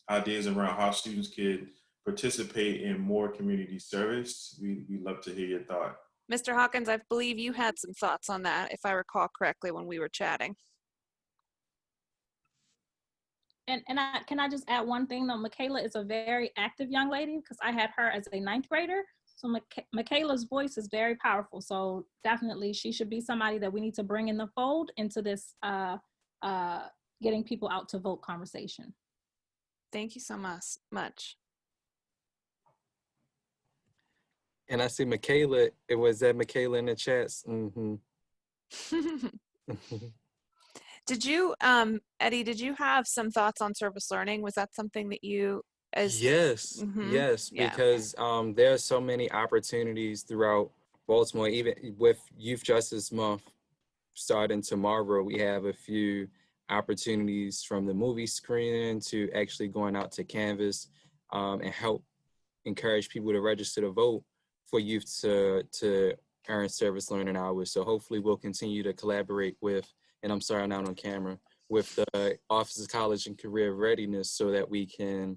ideas around how students could participate in more community service, we'd love to hear your thought. Mr. Hawkins, I believe you had some thoughts on that, if I recall correctly, when we were chatting. And can I just add one thing though? Michaela is a very active young lady because I had her as a 9th grader. So Michaela's voice is very powerful. So definitely she should be somebody that we need to bring in the fold into this getting people out to vote conversation. Thank you so much. And I see Michaela, was that Michaela in the chats? Mm-hmm. Did you, Eddie, did you have some thoughts on service learning? Was that something that you Yes, yes, because there are so many opportunities throughout Baltimore, even with Youth Justice Month starting tomorrow. We have a few opportunities from the movie screening to actually going out to canvas and help encourage people to register to vote for youth to earn service learning hours. So hopefully we'll continue to collaborate with, and I'm sorry I'm not on camera, with the Office of College and Career Readiness so that we can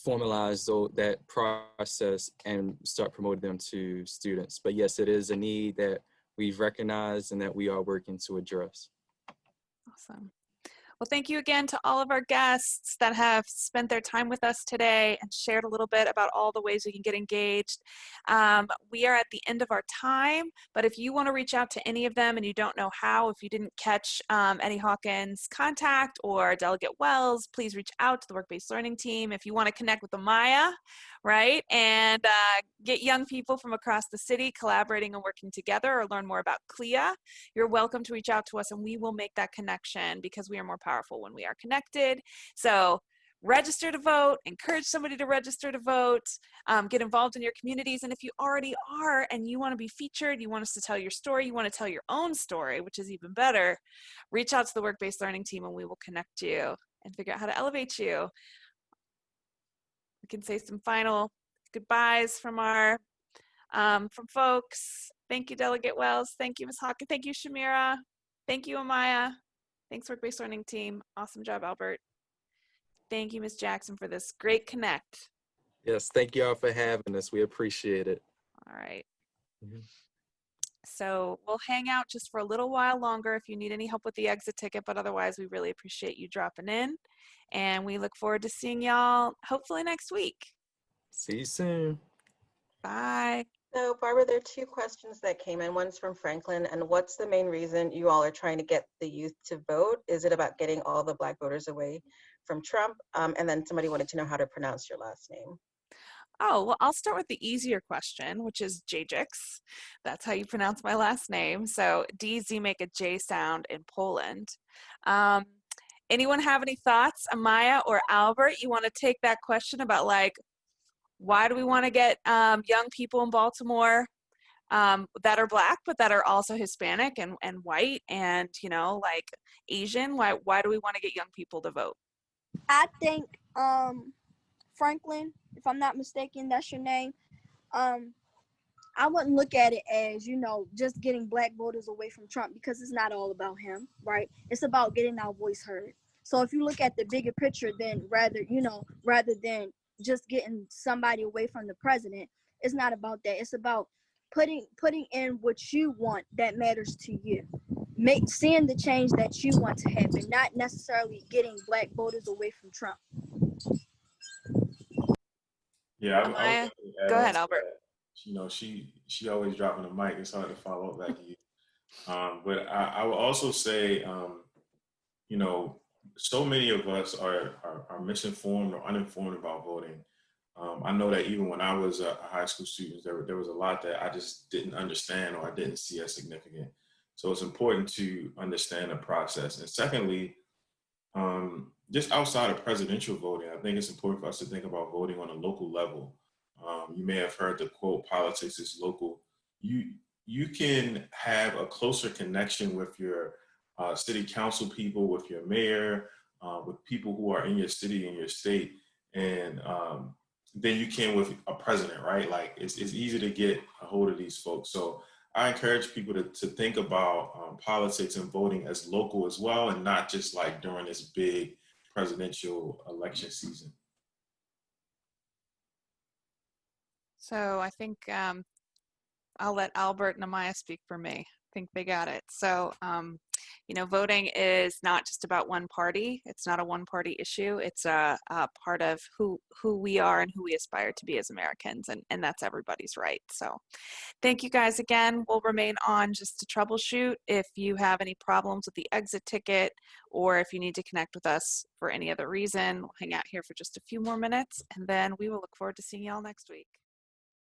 formalize that process and start promoting them to students. But yes, it is a need that we've recognized and that we are working to address. Awesome. Well, thank you again to all of our guests that have spent their time with us today and shared a little bit about all the ways we can get engaged. We are at the end of our time, but if you want to reach out to any of them and you don't know how, if you didn't catch Eddie Hawkins' contact or Delegate Wells, please reach out to the Work-Based Learning team. If you want to connect with Amaya, right, and get young people from across the city collaborating and working together or learn more about CLIA, you're welcome to reach out to us and we will make that connection because we are more powerful when we are connected. So register to vote, encourage somebody to register to vote, get involved in your communities. And if you already are and you want to be featured, you want us to tell your story, you want to tell your own story, which is even better, reach out to the work-based learning team and we will connect you and figure out how to elevate you. We can say some final goodbyes from our from folks. Thank you, Delegate Wells. Thank you, Ms. Hawkins. Thank you, Shamira. Thank you, Amaya. Thanks, work-based learning team. Awesome job, Albert. Thank you, Ms. Jackson, for this great connect. Yes, thank you all for having us. We appreciate it. All right. Mhm. So we'll hang out just for a little while longer if you need any help with the exit ticket, but otherwise we really appreciate you dropping in. And we look forward to seeing y'all hopefully next week. See you soon. Bye. So Barbara, there are two questions that came in. One's from Franklin, and what's the main reason you all are trying to get the youth to vote? Is it about getting all the Black voters away from Trump? And then somebody wanted to know how to pronounce your last name. Oh, well, I'll start with the easier question, which is Jajix. That's how you pronounce my last name. So DZ make a J sound in Poland. Anyone have any thoughts, Amaya or Albert? You want to take that question about like, why do we want to get young people in Baltimore that are Black, but that are also Hispanic and white and, you know, like Asian? Why do we want to get young people to vote? I think Franklin, if I'm not mistaken, that's your name. I wouldn't look at it as, you know, just getting Black voters away from Trump, because it's not all about him, right? It's about getting our voice heard. So if you look at the bigger picture, then rather than just getting somebody away from the president, it's not about that. It's about putting in what you want that matters to you. Seeing the change that you want to happen, not necessarily getting Black voters away from Trump. Yeah, I Amaya, was gonna go add on ahead, to Albert. that. You know, she always dropping the mic. It's hard to follow up that to you. But I will also say, you know, so many of us are misinformed or uninformed about voting. I know that even when I was a high school student, there was a lot that I just didn't understand or I didn't see as significant. So it's important to understand the process. And secondly, just outside of presidential voting, I think it's important for us to think about voting on a local level. You may have heard the quote, "Politics is local." You can have a closer connection with your city council people, with your mayor, with people who are in your city and your state, and than you can with a president, right? Like it's easy to get a hold of these folks. So I encourage people to think about politics and voting as local as well, and not just like during this big presidential election season. So I think I'll let Albert and Amaya speak for me. I think they got it. So, you know, voting is not just about one party. It's not a one-party issue. It's a part of who we are and who we aspire to be as Americans, and that's everybody's right. So thank you guys again. We'll remain on just to troubleshoot if you have any problems with the exit ticket or if you need to connect with us for any other reason. We'll hang out here for just a few more minutes, and then we will look forward to seeing y'all next week.